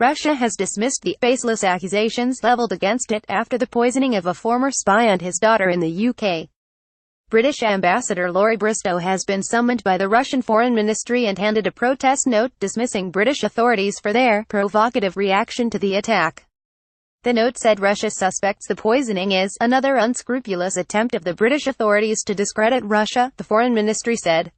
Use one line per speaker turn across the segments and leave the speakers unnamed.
Russia has dismissed the baseless accusations leveled against it after the poisoning of a former spy and his daughter in the UK. British Ambassador Laurie Bristow has been summoned by the Russian Foreign Ministry and handed a protest note dismissing British authorities for their provocative reaction to the attack. The note said Russia suspects the poisoning is another unscrupulous attempt of the British authorities to discredit Russia, the Foreign Ministry said.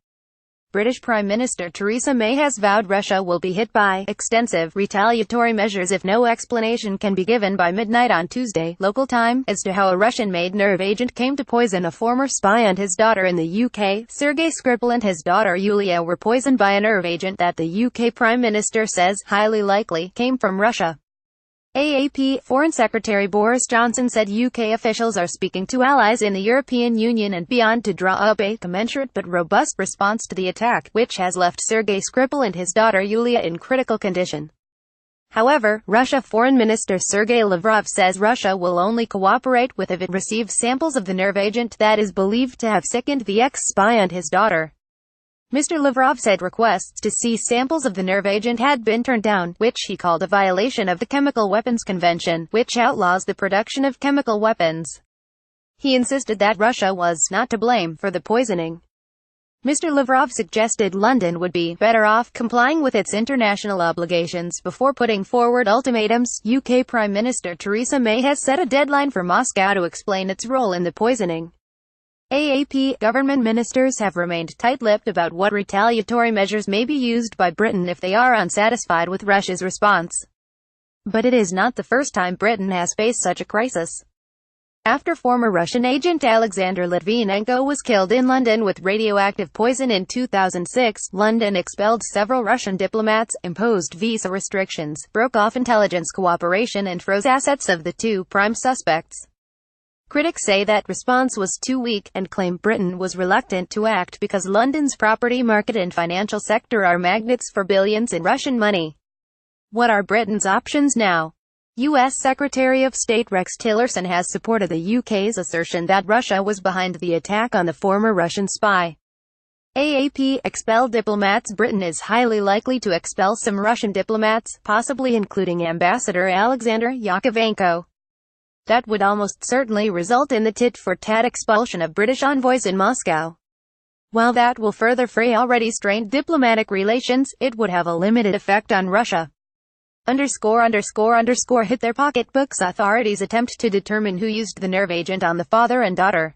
British Prime Minister Theresa May has vowed Russia will be hit by extensive retaliatory measures if no explanation can be given by midnight on Tuesday, local time, as to how a Russian-made nerve agent came to poison a former spy and his daughter in the UK.Sergei Skripal and his daughter Yulia were poisoned by a nerve agent that the UK Prime Minister says highly likely came from Russia. AAP Foreign Secretary Boris Johnson said UK officials are speaking to allies in the European Union and beyond to draw up a commensurate but robust response to the attack, which has left Sergei Skripal and his daughter Yulia in critical condition. However, Russia Foreign Minister Sergei Lavrov says Russia will only cooperate with if it receives samples of the nerve agent that is believed to have sickened the ex-spy and his daughter. Mr. Lavrov said requests to see samples of the nerve agent had been turned down, which he called a violation of the Chemical Weapons Convention, which outlaws the production of chemical weapons. He insisted that Russia was not to blame for the poisoning. Mr. Lavrov suggested London would be better off complying with its international obligations before putting forward ultimatums. UK Prime Minister Theresa May has set a deadline for Moscow to explain its role in the poisoning. AAP government ministers have remained tight-lipped about what retaliatory measures may be used by Britain if they are unsatisfied with Russia's response. But it is not the first time Britain has faced such a crisis. After former Russian agent Alexander Litvinenko was killed in London with radioactive poison in 2006, London expelled several Russian diplomats, imposed visa restrictions, broke off intelligence cooperation and froze assets of the two prime suspects. Critics say that response was too weak, and claim Britain was reluctant to act because London's property market and financial sector are magnets for billions in Russian money. What are Britain's options now? U.S. Secretary of State Rex Tillerson has supported the UK's assertion that Russia was behind the attack on the former Russian spy. AAP expelled diplomats. Britain is highly likely to expel some Russian diplomats, possibly including Ambassador Alexander Yakovenko. That would almost certainly result in the tit-for-tat expulsion of British envoys in Moscow. While that will further fray already strained diplomatic relations, it would have a limited effect on Russia. Hit their pocketbooks. Authorities attempt to determine who used the nerve agent on the father and daughter.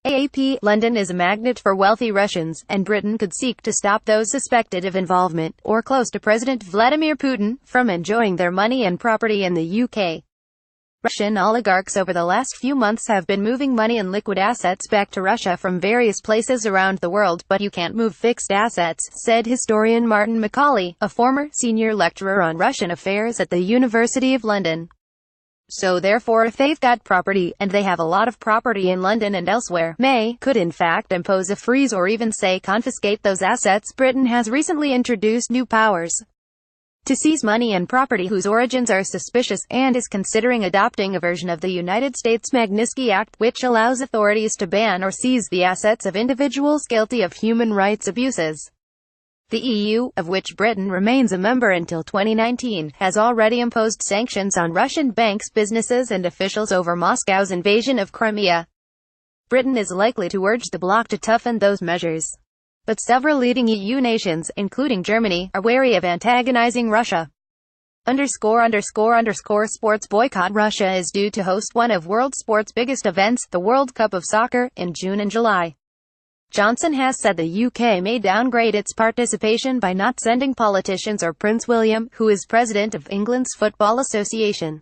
AAP London is a magnet for wealthy Russians, and Britain could seek to stop those suspected of involvement, or close to President Vladimir Putin, from enjoying their money and property in the UK. Russian oligarchs over the last few months have been moving money and liquid assets back to Russia from various places around the world, but you can't move fixed assets, said historian Martin Macaulay, a former senior lecturer on Russian affairs at the University of London. So therefore, if they've got property, and they have a lot of property in London and elsewhere, May could in fact impose a freeze or even say confiscate those assets. Britain has recently introduced new powers to seize money and property whose origins are suspicious, and is considering adopting a version of the United States Magnitsky Act, which allows authorities to ban or seize the assets of individuals guilty of human rights abuses. The EU, of which Britain remains a member until 2019, has already imposed sanctions on Russian banks, businesses and officials over Moscow's invasion of Crimea. Britain is likely to urge the bloc to toughen those measures. But several leading EU nations, including Germany, are wary of antagonizing Russia. Sports boycott. Russia is due to host one of world sports' biggest events, the World Cup of Soccer, in June and July. Johnson has said the UK may downgrade its participation by not sending politicians or Prince William, who is president of England's Football Association.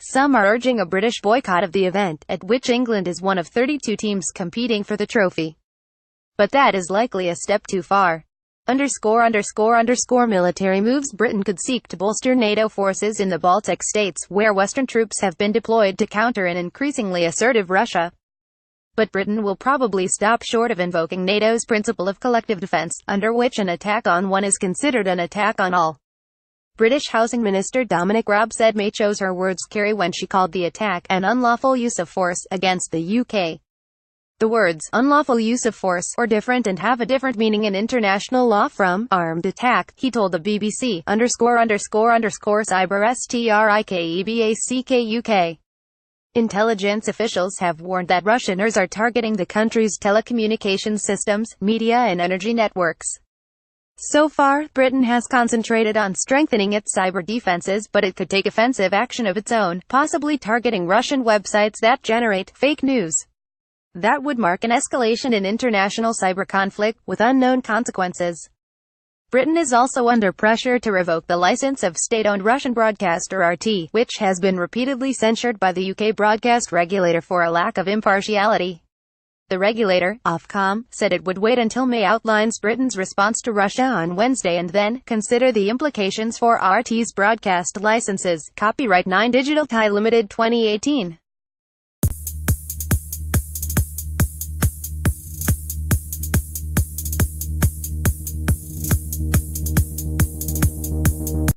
Some are urging a British boycott of the event, at which England is one of 32 teams competing for the trophy. But that is likely a step too far. Military moves. Britain could seek to bolster NATO forces in the Baltic states, where Western troops have been deployed to counter an increasingly assertive Russia. But Britain will probably stop short of invoking NATO's principle of collective defense, under which an attack on one is considered an attack on all. British Housing Minister Dominic Raab said May chose her words carefully when she called the attack an unlawful use of force against the UK. The words unlawful use of force are different and have a different meaning in international law from armed attack, he told the BBC. Cyber strikeback UK. Intelligence officials have warned that Russians are targeting the country's telecommunications systems, media and energy networks. So far, Britain has concentrated on strengthening its cyber defenses, but it could take offensive action of its own, possibly targeting Russian websites that generate fake news. That would mark an escalation in international cyber conflict, with unknown consequences. Britain is also under pressure to revoke the license of state-owned Russian broadcaster RT, which has been repeatedly censured by the UK broadcast regulator for a lack of impartiality. The regulator, Ofcom, said it would wait until May outlines Britain's response to Russia on Wednesday and then consider the implications for RT's broadcast licenses. Copyright 9 Digital Thai Limited 2018.